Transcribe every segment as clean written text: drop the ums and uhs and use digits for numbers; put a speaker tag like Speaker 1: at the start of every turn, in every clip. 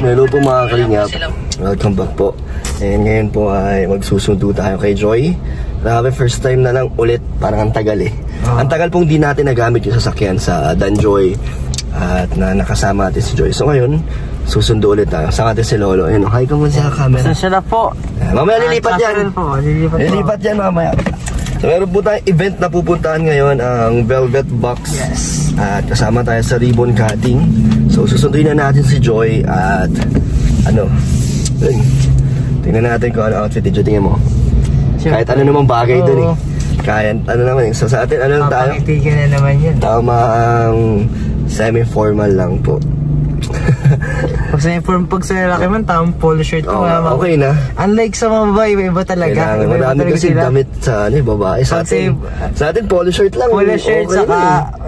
Speaker 1: Hello po mga kalingap. Welcome back po. And ngayon po ay magsusundo tayo kay Joy. Grabe, first time na lang ulit. Parang ang tagal eh. Ang tagal pong di natin nagamit yung sasakyan sa Danjoy. At nakasama natin si Joy. So ngayon, susundo ulit tayo. Saan natin si Lolo? Ayun, hi ka muna sa camera.
Speaker 2: Siya na po.
Speaker 1: Mamaya lilipat yan. Lilipat yan mamaya. So meron po tayong event na pupuntahan ngayon, ang Velvet Box.
Speaker 2: Yes.
Speaker 1: At kasama tayo sa ribbon cutting. So susunduin na natin si Joy at ano, yun. Tingnan natin kung ano outfit dito. Tingnan mo. Kahit ano namang bagay dun eh. Kahit ano naman eh. So sa atin, ano lang tayo?
Speaker 2: Papakitigan na naman yun.
Speaker 1: Tamang semi-formal lang po.
Speaker 2: Pag sa lalaki man, tamang polo shirt ko.
Speaker 1: Okay na.
Speaker 2: Unlike sa mga babae, iba talaga.
Speaker 1: Marami kasi damit sa babae. Sa atin, polo shirt lang.
Speaker 2: Polo shirt, okay, saka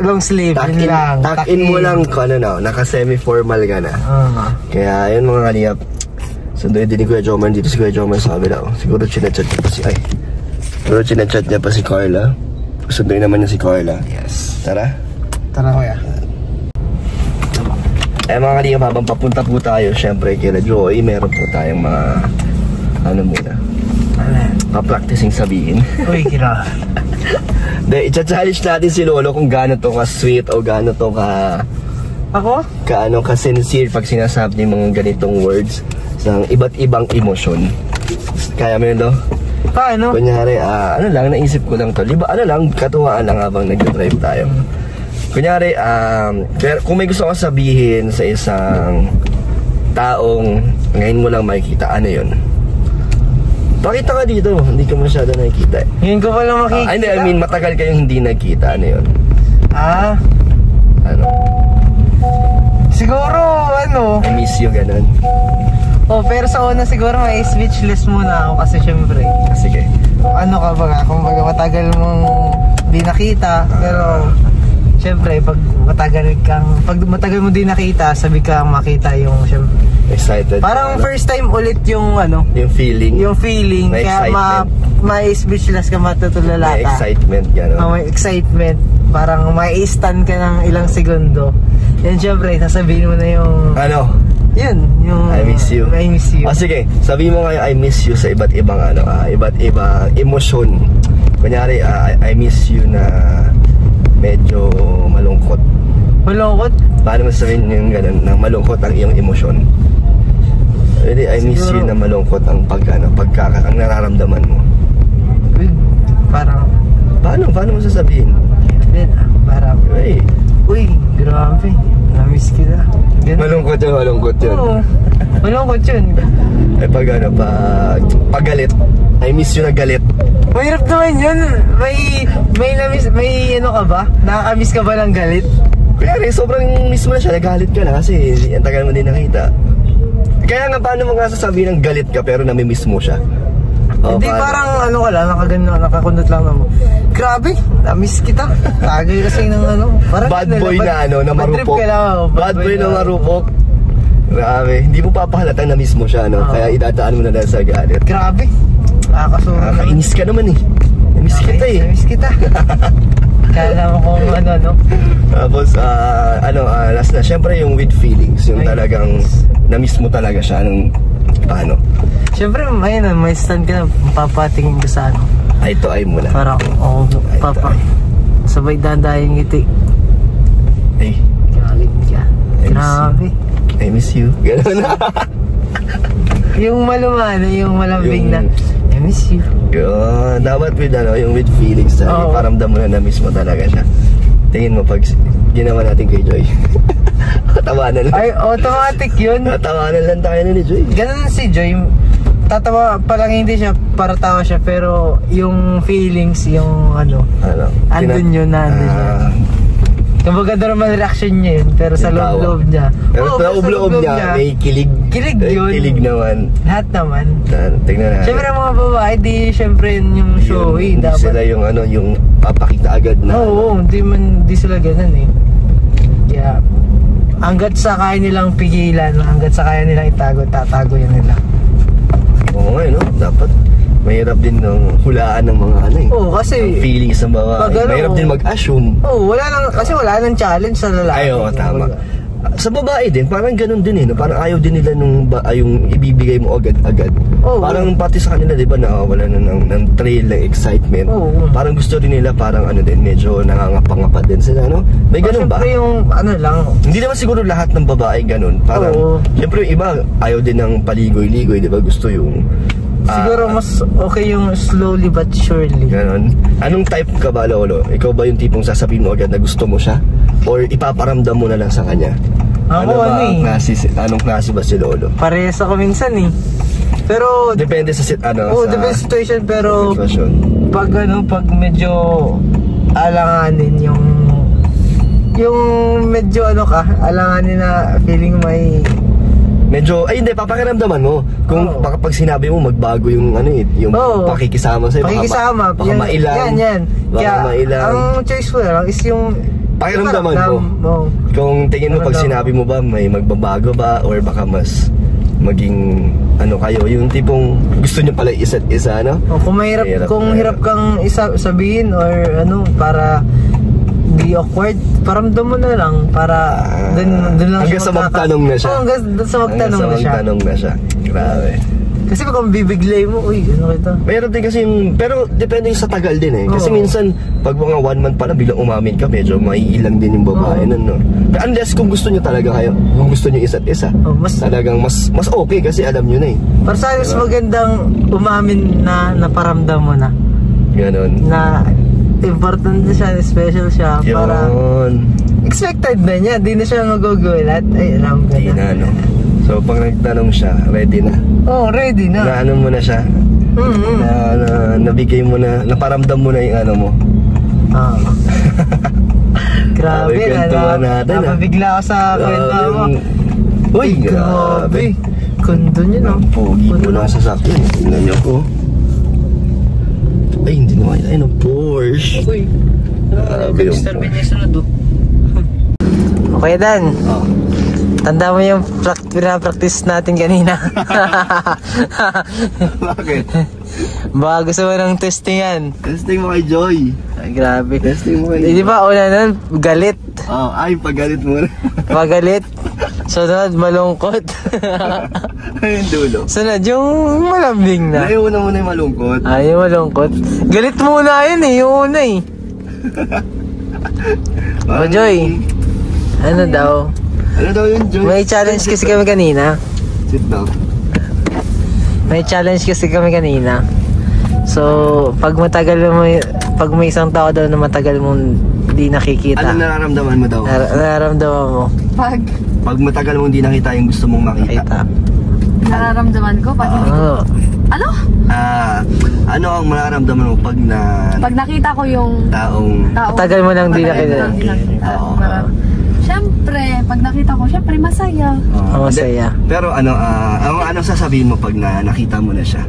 Speaker 2: long sleeve.
Speaker 1: Tuck-in mo lang kung ano na, naka-semi-formal ka na. Kaya yun mga kalingap. Sunduin din ni Kuya Jomar. Dito si Kuya Jomar sa kabila. Siguro chinachat niya pa si... Ay. Siguro chinachat niya pa si Carla. Sunduin naman niya si Carla.
Speaker 2: Yes.
Speaker 1: Tara.
Speaker 2: Tara kuya.
Speaker 1: Eh mga kalingap, habang papunta po tayo, syempre kila Joy, meron po tayong mga... Ano muna? Pa-practicing sabihin.
Speaker 2: Uy, kira.
Speaker 1: De, i-challenge natin si Lolo kung gaano to ka-sweet o gaano to ka...
Speaker 2: Ako?
Speaker 1: Kaano ka-sincere pag sinasabi ng mga ganitong words ng iba't ibang emosyon. Kaya mo yun, do?
Speaker 2: Paano?
Speaker 1: Kunyari, ano lang, naisip ko lang to. Liba, ano lang, katuwaan lang habang nag-drive tayo. Kunyari, kung may gusto kong sabihin sa isang taong ngayon mo lang makikita, ano yun? Pakita ka dito, hindi ka masyado nakikita eh.
Speaker 2: Ngayon ko pala makikita?
Speaker 1: Hindi, I mean, matagal kayong hindi nagkita, ano yun? Ano?
Speaker 2: Siguro, ano?
Speaker 1: I miss you, ganun.
Speaker 2: Oh, pero sa una siguro may speechless muna ako kasi syempre.
Speaker 1: Sige.
Speaker 2: Ano ka ba? Kung baga matagal mong di nakita, pero syempre pag matagal mo di nakita, sabi ka makita yung syempre.
Speaker 1: Excited.
Speaker 2: Parang first time ulit yung ano,
Speaker 1: yung feeling.
Speaker 2: May kaya may speechless ka, matutulala ka.
Speaker 1: May excitement, gano'n.
Speaker 2: May excitement. Parang may stand ka ng ilang segundo. Yan syempre, sasabihin mo na yung...
Speaker 1: Ano?
Speaker 2: Yun, yung...
Speaker 1: I miss you.
Speaker 2: I miss you.
Speaker 1: Sige, sabihin mo ngayon, I miss you sa iba't ibang ano, iba't ibang emosyon. Kunyari, I miss you na medyo malungkot.
Speaker 2: Malungkot?
Speaker 1: Paano mo sabihin yung gano'n, na malungkot ang iyong emosyon? Really, I miss you na malungkot ang ang nararamdaman mo.
Speaker 2: Parang...
Speaker 1: Paano mo sasabihin?
Speaker 2: Parang... Uy, grabe. Na-miss kita.
Speaker 1: Malungkot yun.
Speaker 2: Oo, malungkot yun.
Speaker 1: Eh pag galit, I miss you na galit.
Speaker 2: Mahirap naman yun. May ano ka ba? Nakaka-miss ka ba ng galit?
Speaker 1: Kaya rin, sobrang miss mo na siya, nagalit ka na kasi ang tagal mo din nakita. Kaya nga, paano mo nga sasabihin ng galit ka pero nami-miss mo siya?
Speaker 2: Hindi, parang ano ka lang, nakakundot lang mo. Grabe, na-miss kita. Tagay kasi ng ano.
Speaker 1: Bad boy na ano, na marupok. Bad boy na marupok. Grabe, hindi mo papahalata na miss mo siya, no? Kaya idadaan mo na lang sa galit.
Speaker 2: Grabe,
Speaker 1: nakakainis ka naman eh. Na-miss kita eh.
Speaker 2: Na-miss kita. Kaya naman kung ano, no?
Speaker 1: Tapos, last na, syempre yung with feelings. Yung talagang, na-miss mo talaga siya. Anong, paano?
Speaker 2: Syempre, may stand ka na, papatingin ka sa ano.
Speaker 1: Eye to eye muna.
Speaker 2: Parang, papa. Sabay dadayin ngiti.
Speaker 1: Ay.
Speaker 2: Galing ka. Grabe.
Speaker 1: I miss you. Gano'n na.
Speaker 2: Yung malumana, yung malambing na, I miss you.
Speaker 1: Dapat with yung with feelings. Paramdam mo na miss mo talaga siya. Tingin mo pag ginawa natin kay Joy. Tawanan lang.
Speaker 2: Ay, automatic yun.
Speaker 1: Tawanan lang tayo ni Joy.
Speaker 2: Ganun si Joy. Tatawa, parang hindi siya, para tawa siya, pero yung feelings, yung andun yun, nandun yun. Kumbaga normal reaction niya yun, pero sa loob-loob niya.
Speaker 1: Pero sa loob-loob niya, may kilig.
Speaker 2: Kilig yun.
Speaker 1: Kilig naman.
Speaker 2: Lahat naman.
Speaker 1: Tingnan natin.
Speaker 2: Siyempre mga babae, di siyempre yung showy.
Speaker 1: Hindi sila yung papakita agad na.
Speaker 2: Oo, di sila ganun eh. Kaya, hanggat sa kaya nilang pigilan, hanggat sa kaya nilang itago, tatago yan nila.
Speaker 1: Oo nga, no? Dapat mahirap din ng hulaan ng mga
Speaker 2: Oo, kasi
Speaker 1: feelings ng babae. Mahirap din mag-assume.
Speaker 2: Oo, kasi wala nang challenge sa lalaki.
Speaker 1: Ay, oo, tama. Sa babae din, parang ganun din eh, no? Parang ayaw din nila nung yung ibibigay mo agad-agad. Parang pati sa kanila, di ba, nakawala na ng trail, ng excitement. Parang gusto rin nila, parang ano din, medyo nangangapa-ngapa din sila, no? May ganun ba?
Speaker 2: Siyempre yung ano lang.
Speaker 1: Hindi naman siguro lahat ng babae ganun. Parang, siyempre yung iba, ayaw din ng paligoy-ligoy, di ba? Gusto yung...
Speaker 2: siguro mas okay yung slowly but surely.
Speaker 1: Ganon. Anong type ka ba, Lolo? Ikaw ba yung tipong sasabihin mo agad na gusto mo siya? Or ipaparamdam mo na lang sa kanya?
Speaker 2: Ako
Speaker 1: Anong klase ba si Lolo?
Speaker 2: Parehas ako minsan eh. Pero
Speaker 1: depende sa
Speaker 2: depende sa situation, pero pag medyo alanganin yung medyo alanganin na feeling may
Speaker 1: medyo, ay hindi, papakiramdaman mo. Kung pag sinabi mo magbago yung yung pakikisama sa'yo. Baka mailang.
Speaker 2: Yan.
Speaker 1: Baka mailang.
Speaker 2: Ang choice ko lang is yung
Speaker 1: pakiramdaman mo. Kung tingin mo pag sinabi mo ba may magbabago ba, or baka mas maging kayo, yung tipong gusto nyo pala isa't isa,
Speaker 2: kung hirap kang sabihin or para di awkward, paramdam mo na lang para dun lang
Speaker 1: hanggang sa magtanong na siya.
Speaker 2: Hanggang sa magtanong na siya.
Speaker 1: Grabe.
Speaker 2: Kasi kung bibiglay mo, kita.
Speaker 1: Mayroon din kasi pero depende sa tagal din eh. Kasi minsan, pag mga 1 month pa na bilang umamin ka, medyo maiilang din yung babae nun, no? Unless kung gusto nyo talaga kayo, kung gusto nyo isa't isa, talagang mas okay kasi alam nyo na eh.
Speaker 2: Para sa akin, mas magandang umamin na naparamdam mo na.
Speaker 1: Ganon.
Speaker 2: Na important siya, special siya. Para expected na niya, di na siya magugulat. Ay, alam ka na.
Speaker 1: So, pag nagtanong siya, ready na?
Speaker 2: Ready na.
Speaker 1: Naano mo na siya? Nabigay mo na, naparamdam mo na yung mo?
Speaker 2: Grabe, napabigla ako sa kwento mo.
Speaker 1: Uy, grabe.
Speaker 2: Kundo nyo, no?
Speaker 1: Pogi mo na sa sasakyan. Tingnan nyo ko. Ay, hindi naman yun. Porsche.
Speaker 2: Uy. Nag-starve niya sunod, Okay, Dan. Tanda mo yung pinapractice natin kanina.
Speaker 1: Bakit?
Speaker 2: Baka gusto mo ng testing yan.
Speaker 1: Testing mo kay Joy.
Speaker 2: Ay, grabe.
Speaker 1: Testing mo kay Joy.
Speaker 2: Di ba una nun, galit?
Speaker 1: Pagalit mo na.
Speaker 2: Pagalit. Sunod, malungkot.
Speaker 1: Ay, yung dulo.
Speaker 2: Sunod, yung malambing na.
Speaker 1: Ayaw na muna yung malungkot.
Speaker 2: Yung malungkot. Galit muna yun yung una Joy. Ano daw?
Speaker 1: Ano daw yun, Joy?
Speaker 2: May challenge kasi kami kanina.
Speaker 1: Sit down.
Speaker 2: May challenge kasi kami kanina. So, pag may isang tao daw na matagal mong di nakikita.
Speaker 1: Ano nararamdaman mo daw?
Speaker 2: Nararamdaman mo?
Speaker 1: Pag matagal mong di nakita yung gusto mong makita.
Speaker 3: Nararamdaman ko pag hindi ko... Ano?
Speaker 1: Ano ang mararamdaman mo pag
Speaker 3: nakita ko yung
Speaker 1: taong
Speaker 2: matagal mo nang di nakita.
Speaker 3: Siyempre, pag nakita ko, siyempre masaya.
Speaker 2: Masaya.
Speaker 1: Pero ano sasabihin mo pag nakita mo na siya?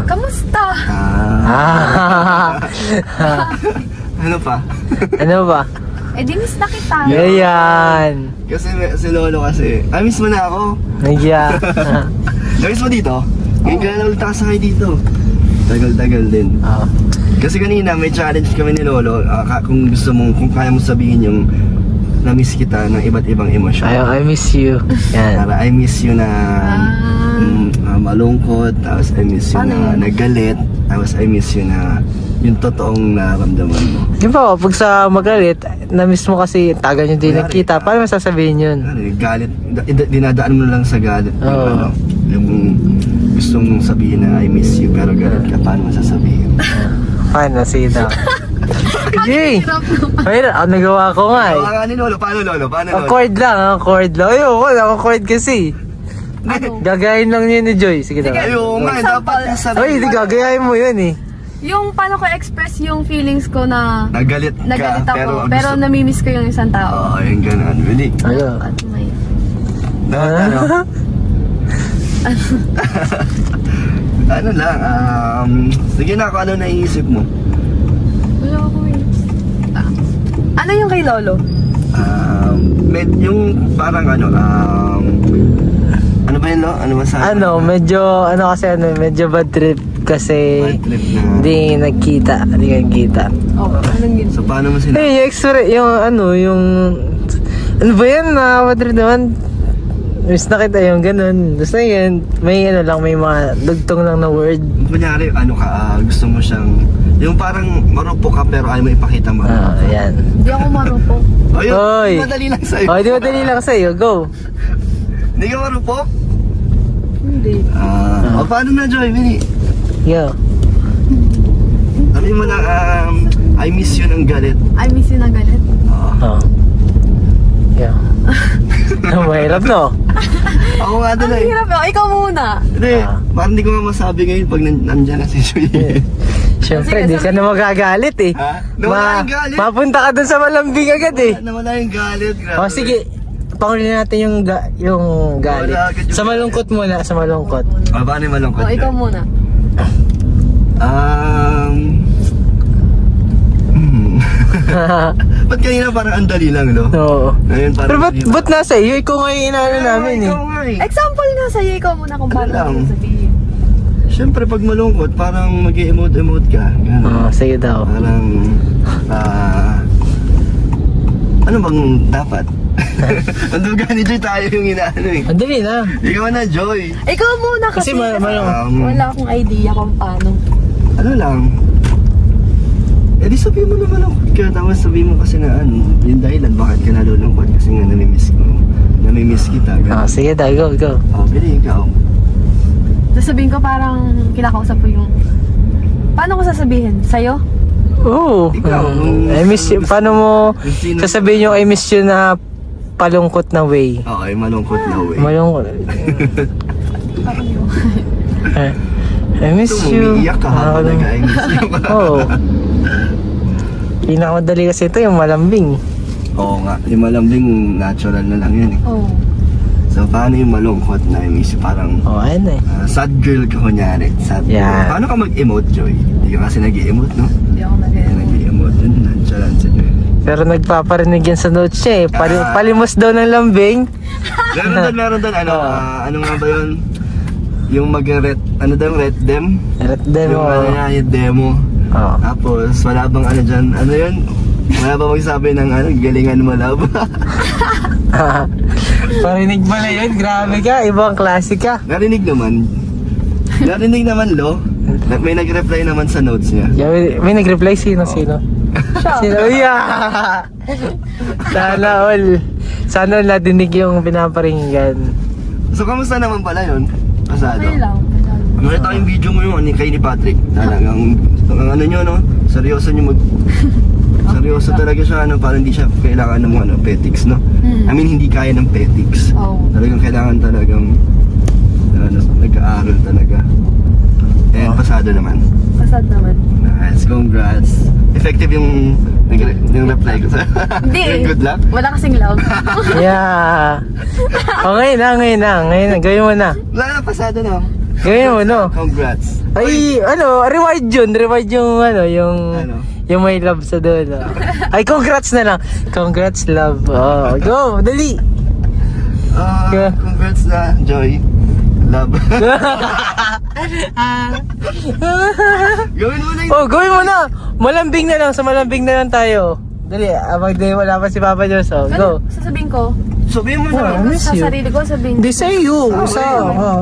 Speaker 3: Kamusta?
Speaker 1: Ano pa?
Speaker 2: Ano ba?
Speaker 3: Di miss na kita.
Speaker 2: Ayan.
Speaker 1: Kasi si Lolo kasi, miss mo na ako. Na-miss mo dito? Ngayon ka na ulit kasakay dito. Tagal-tagal din. Kasi kanina may challenge kami ni Lolo. Kung gusto mong, kung kaya mo sabihin yung na-miss kita ng iba't ibang emosyon.
Speaker 2: I miss you. Yan.
Speaker 1: I miss you na malungkot, tapos I miss you na nagalit, tapos I miss you na yung totoong nararamdaman mo.
Speaker 2: Di ba, pag sa magalit, na-miss mo kasi tagal nyo din nakita, paano masasabihin yun?
Speaker 1: Galit, dinadaan mo lang sa galit. Yung gusto mong sabihin na I miss you, pero galit ka, paano masasabihin?
Speaker 2: Paano, sida? Jay! Nagawa ko nga eh.
Speaker 1: Nagawa ni Lolo, paano Lolo?
Speaker 2: Chord lang. Ayoko, naka-chord kasi. Gagayin lang yun ni Joy. Sige na.
Speaker 1: Ayoko nga, dapat nasabi.
Speaker 2: Ay, hindi gagayahin mo yun eh.
Speaker 3: Yung paano ko express yung feelings ko na
Speaker 1: nagalit
Speaker 3: ako, pero namimiss ko yung isang tao.
Speaker 1: Yung ganun. Really? Ano lang, sige na ako, ano naiisip mo?
Speaker 3: Wala ako eh. Ano yung kay Lolo?
Speaker 1: Yung parang ano ba yun, Lo? Ano ba sa...
Speaker 2: medyo, medyo bad trip kasi hindi nagkita.
Speaker 3: Oh, anong yun?
Speaker 1: So paano mo sila?
Speaker 2: Eh, yung ano ba yan? Nakakapadrid naman. Miss na kita yung ganun. Basta yan, may mga dugtong lang na word.
Speaker 1: Kunyari, gusto mo siyang, yung parang marupok ka pero ayaw mo ipakita marupok ka.
Speaker 2: Yan.
Speaker 3: Hindi ako marupok.
Speaker 1: Oy, madali lang sa'yo.
Speaker 2: Di madali lang sa'yo. Go.
Speaker 1: Hindi ka marupok?
Speaker 3: Hindi.
Speaker 1: Paano na, Joy? Bini?
Speaker 2: Yo.
Speaker 1: Sabi mo lang, I miss you ng galit.
Speaker 3: I miss you na galit.
Speaker 2: Yo. Mahirap, no?
Speaker 1: Ako nga doon
Speaker 3: Ang hirap yun. Ikaw muna.
Speaker 1: Hindi, parang hindi ko nga masabi ngayon pag nandiyan na si Joy.
Speaker 2: Siyempre, di ka na magagalit eh.
Speaker 1: Ha? Nawala yung galit?
Speaker 2: Mapunta ka dun sa malambing agad eh.
Speaker 1: Nawala yung galit, grabe.
Speaker 2: Sige. Pangunin natin yung galit. Sa malungkot muna, sa malungkot.
Speaker 1: Paano yung malungkot?
Speaker 3: Ikaw muna.
Speaker 1: Ba't kanina parang ang dali lang, no?
Speaker 2: Oo.
Speaker 1: Ngayon parang
Speaker 2: Pero ba't nasa iyo? Ikaw nga yung inaano namin eh.
Speaker 1: Ikaw nga eh.
Speaker 3: Example nga sa'yo, ikaw muna kung paano
Speaker 1: lang?
Speaker 3: mo sabihin.
Speaker 1: Siyempre pag malungkot, parang mag-emote-emote ka.
Speaker 2: Sige daw.
Speaker 1: Parang, ano bang dapat? Ang duga ni Joy tayo yung inaano eh.
Speaker 2: Ang dali na.
Speaker 1: Ikaw na, Joy.
Speaker 3: Ikaw muna kasi wala akong idea kung paano.
Speaker 1: Ano lang? Eh di sabihin mo na malungkot ka, tapos sabihin mo kasi na yung dahilan bakit ka nalulungkot kasi nga namimiss kita.
Speaker 2: Sige daw, go.
Speaker 1: Pili ikaw.
Speaker 3: Sasabihin ko parang kinakausap ko yung... Paano ko sasabihin? Sa'yo?
Speaker 2: Oo.
Speaker 1: Ikaw.
Speaker 2: I miss you. Paano mo sasabihin yung I miss you na palungkot na way?
Speaker 1: Okay, malungkot na way.
Speaker 2: Malungkot. I miss you.
Speaker 1: Umiiyak ka ha talaga. I miss you.
Speaker 2: Oo. Pinakamadali kasi ito yung malambing.
Speaker 1: Oo nga. Yung malambing natural na lang yun eh.
Speaker 3: Oo.
Speaker 1: So paano yung malungkot na I miss you? Parang
Speaker 2: ayun eh.
Speaker 1: sad girl ka kunyari. Sad girl. Paano ka mag-emote, Joy? Hindi ka kasi nag-emote, no?
Speaker 3: Hindi ako
Speaker 1: nag-emote. Yun, natural sa Joy.
Speaker 2: Pero nagpaparinig yan sa notes niya eh. Palimos daw ng lambing.
Speaker 1: Meron doon. Ano nga ba yun? Yung mag-ret, ret dem?
Speaker 2: Ret dem,
Speaker 1: yung yung demo. Tapos, wala bang dyan, yun? Wala ba magsabi ng galingan mo love?
Speaker 2: Parinig ba na yun? Grabe ka, ibang klase ka.
Speaker 1: Narinig naman, lo. May nag-reply naman sa notes niya.
Speaker 2: May nag-reply? Sino? Sino? Yeah! Sana all nadinig yung pinaparinggan.
Speaker 1: So, kamusta naman pala yun? Pasado.
Speaker 3: Okay lang.
Speaker 1: Nakita ko yung video mo yung kay ni Patrick. Talagang, nyo, no? Seryoso talaga siya, parang hindi siya kailangan ng petics, no? I mean, hindi kaya ng petics. Talagang kailangan nag-aaral talaga. And pasado naman. Nice, congrats. Effective yung reply ko sa
Speaker 3: Hindi.
Speaker 1: Good luck.
Speaker 3: Wala kasing love.
Speaker 2: Yeah. Ngayon na. Gawin mo na.
Speaker 1: Wala na, pasado na.
Speaker 2: Gawin mo, no?
Speaker 1: Congrats.
Speaker 2: Ay, rewind yun. Rewind yung may love sa dulo. Ay, congrats na lang. Congrats, love. Go, dali.
Speaker 1: Congrats na, Joy. Love. Gawin mo na yun.
Speaker 2: Gawin mo na. Malambing na lang. Sa malambing na lang tayo. Dali, wala pa si Papa Diyos. Go.
Speaker 3: Sasabihin ko?
Speaker 1: Sabihin mo na.
Speaker 3: Sa sarili ko, sabihin ko.
Speaker 2: Hindi sa'yo.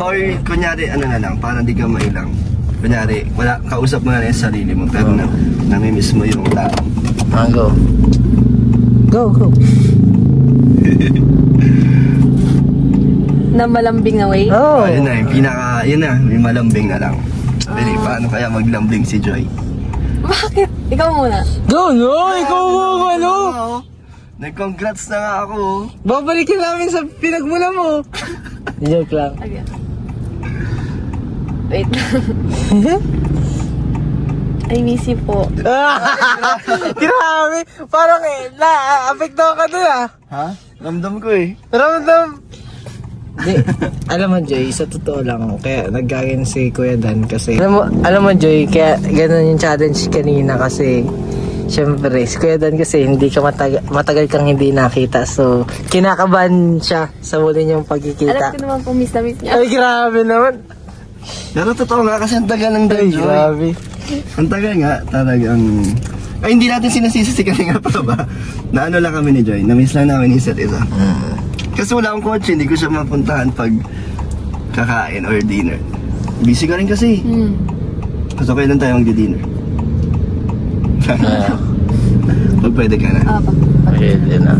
Speaker 1: Or kunyari, na lang, parang di ka mailang. Kunyari, kausap mo na yung sarili mo, pero namimiss mo yung tao.
Speaker 2: Go. Go.
Speaker 3: Na malambing na way?
Speaker 1: Yun na, yun na, may malambing na lang. Pili, paano kaya maglambing si Joy?
Speaker 3: Bakit? Ikaw muna.
Speaker 2: Go, no! Ikaw mo,
Speaker 1: Nag-congrats na nga ako.
Speaker 2: Babalikin namin sa pinagmula mo. Joke lang.
Speaker 3: Okay. Wait. I miss you po.
Speaker 2: Grabe. Parang na-apekto ka dun
Speaker 1: Ha? Ramdam ko eh.
Speaker 2: Alam mo, Joy, sa totoo lang, kaya nagkagin si Kuya Dan kasi alam mo, Joy, kaya ganun yung challenge kanina kasi syempre, si Kuya Dan kasi hindi ka matagal kang hindi nakita, so kinakabahan siya sa muli niyong pagkikita.
Speaker 3: Alam ko naman po, miss na miss niya.
Speaker 2: Ay, grabe naman.
Speaker 1: Pero totoo nga kasi ang tagal ng
Speaker 2: Ay,
Speaker 1: Joy.
Speaker 2: grabe.
Speaker 1: Ang tagal nga, talagang... Ay, hindi natin sinasisi si Kalinga pa ba? Na ano lang kami ni Joy, na-miss lang namin isa't isa. Kasi wala akong kotse, hindi ko siya mapuntahan pag kakain or dinner. Busy ka rin kasi. Gusto ko lang tayo magdi-dinner. Pag pwede ka na.
Speaker 3: Apa.
Speaker 2: Pwede na.